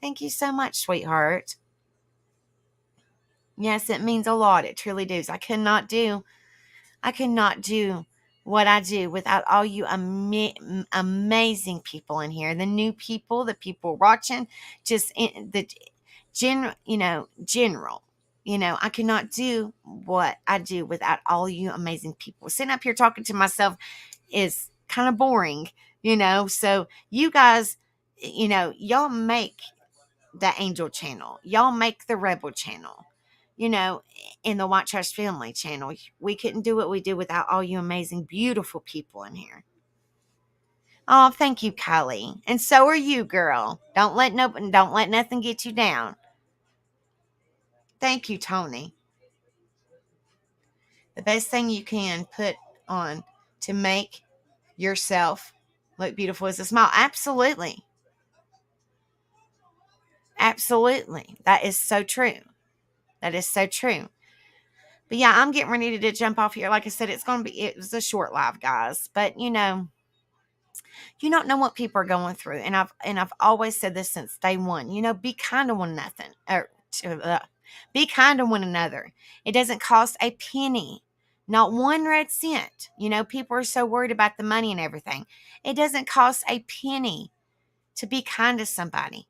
Thank you so much, sweetheart. Yes, it means a lot. It truly does. I cannot do what I do without all you amazing people in here. The new people, the people watching, just in the general. I cannot do what I do without all you amazing people. Sitting up here talking to myself is kind of boring, so you guys, y'all make the Angel channel, y'all make the Rebel channel, in the White Trash Family channel. We couldn't do what we do without all you amazing, beautiful people in here. Oh, thank you, Kylie. And so are you, girl. Don't let nothing get you down. Thank you, Tony. The best thing you can put on to make yourself look beautiful is a smile. Absolutely. Absolutely. That is so true. That is so true. But yeah, I'm getting ready to jump off here. Like I said, it was a short live, guys. But you don't know what people are going through. And I've always said this since day one. Be kind to one another. Be kind to one another. It doesn't cost a penny. Not one red cent. People are so worried about the money and everything. It doesn't cost a penny to be kind to somebody.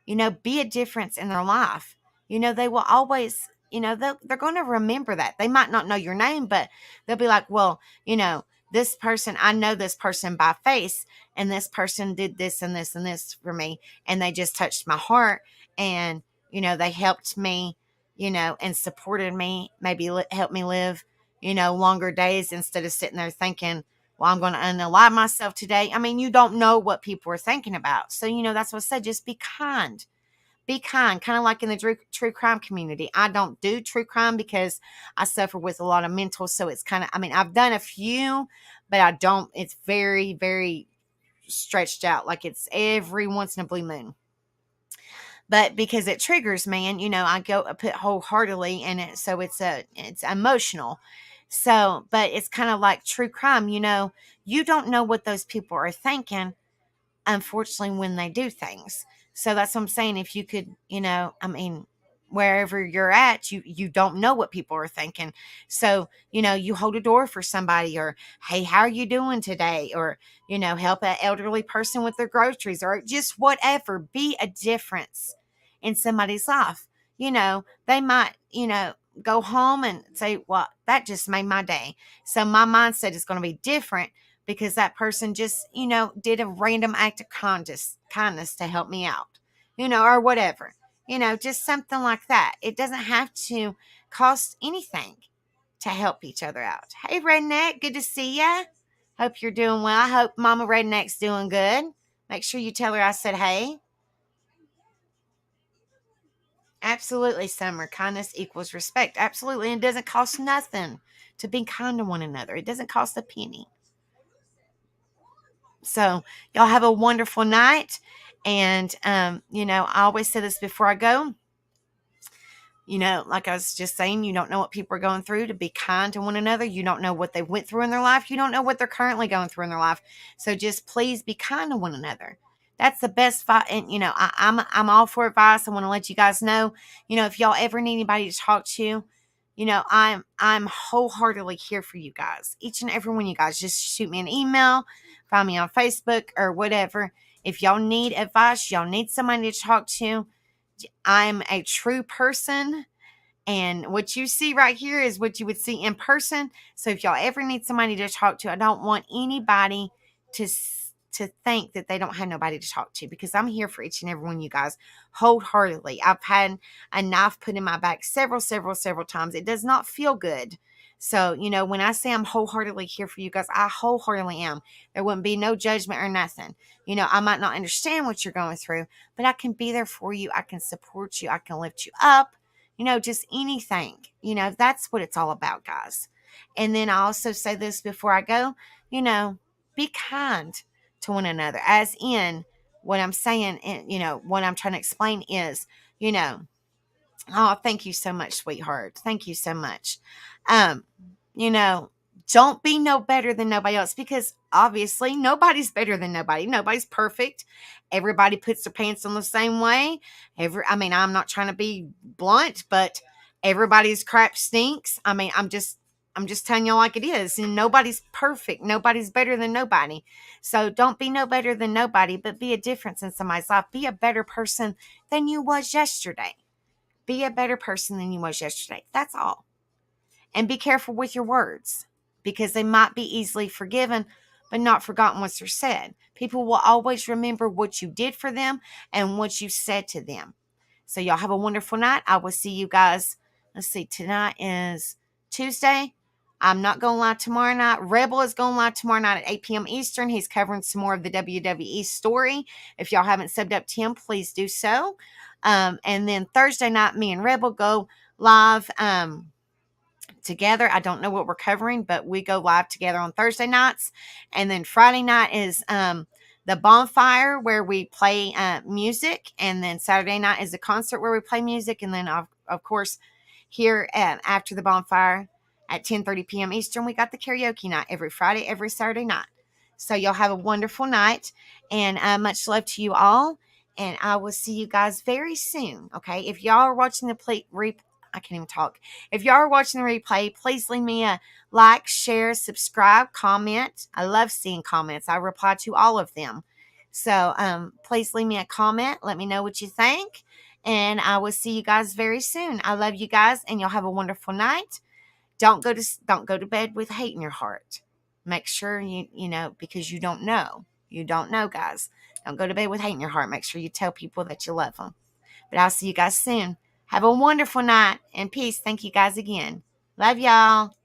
Be a difference in their life. They will always, they're going to remember that. They might not know your name, but they'll be like, well, this person, I know this person by face, and this person did this and this and this for me. And they just touched my heart, and, they helped me, and supported me, maybe helped me live, longer days instead of sitting there thinking, well, I'm going to unalive myself today. I mean, you don't know what people are thinking about. So, that's what I said. Just be kind. Be kind. Kind of like in the true crime community. I don't do true crime because I suffer with a lot of mental. So it's kind of, I've done a few, but I don't, it's very, very stretched out. Like it's every once in a blue moon. But because it triggers me, and I put wholeheartedly in it, so it's emotional. So, but it's kind of like true crime. You don't know what those people are thinking, unfortunately, when they do things. So that's what I'm saying. If you could, wherever you're at, you don't know what people are thinking. So, you hold a door for somebody, or, hey, how are you doing today? Or, help an elderly person with their groceries, or just whatever. Be a difference in somebody's life. They might, go home and say, well, that just made my day. So my mindset is going to be different because that person just, did a random act of kindness to help me out, or whatever. Just something like that. It doesn't have to cost anything to help each other out. Hey, Redneck, good to see ya. Hope you're doing well. I hope Mama Redneck's doing good. Make sure you tell her I said hey. Absolutely, Summer. Kindness equals respect. Absolutely. And it doesn't cost nothing to be kind to one another. It doesn't cost a penny. So y'all have a wonderful night. And, I always say this before I go. Like I was just saying, you don't know what people are going through. To be kind to one another. You don't know what they went through in their life. You don't know what they're currently going through in their life. So just please be kind to one another. That's the best fight. And, I'm all for advice. I want to let you guys know, if y'all ever need anybody to talk to, I'm wholeheartedly here for you guys. Each and every one of you guys, just shoot me an email, find me on Facebook or whatever. If y'all need advice, y'all need somebody to talk to, I'm a true person. And what you see right here is what you would see in person. So if y'all ever need somebody to talk to, I don't want anybody to think that they don't have nobody to talk to, because I'm here for each and every one of you guys wholeheartedly. I've had a knife put in my back several times. It does not feel good. So, when I say I'm wholeheartedly here for you guys, I wholeheartedly am. There wouldn't be no judgment or nothing. I might not understand what you're going through, but I can be there for you. I can support you. I can lift you up, just anything. That's what it's all about, guys. And then I also say this before I go, be kind to one another, as in what I'm saying, and, what I'm trying to explain is, oh, thank you so much, sweetheart. Thank you so much. Um, you know, don't be no better than nobody else, because obviously nobody's better than nobody. Nobody's perfect. Everybody puts their pants on the same way. I'm not trying to be blunt, but everybody's crap stinks. I'm just telling you like it is. And nobody's perfect. Nobody's better than nobody. So don't be no better than nobody, but be a difference in somebody's life. Be a better person than you was yesterday. Be a better person than you was yesterday. That's all. And be careful with your words, because they might be easily forgiven, but not forgotten once they're said. People will always remember what you did for them and what you said to them. So y'all have a wonderful night. I will see you guys. Let's see, tonight is Tuesday. I'm not going to lie, tomorrow night. Rebel is going to lie tomorrow night at 8 p.m. Eastern. He's covering some more of the WWE story. If y'all haven't subbed up to him, please do so. And then Thursday night, me and Rebel go live together. I don't know what we're covering, but we go live together on Thursday nights. And then Friday night is the bonfire, where we play music. And then Saturday night is a concert where we play music. And then, of course, here after the bonfire at 10:30 p.m. Eastern, we got the karaoke night every Friday, every Saturday night. So y'all have a wonderful night, and much love to you all. And I will see you guys very soon. Okay. If y'all are watching the I can't even talk. If y'all are watching the replay, please leave me a like, share, subscribe, comment. I love seeing comments. I reply to all of them. So please leave me a comment. Let me know what you think. And I will see you guys very soon. I love you guys, and y'all have a wonderful night. Don't go to bed with hate in your heart. Make sure because you don't know. You don't know, guys. Don't go to bed with hate in your heart. Make sure you tell people that you love them. But I'll see you guys soon. Have a wonderful night and peace. Thank you guys again. Love y'all.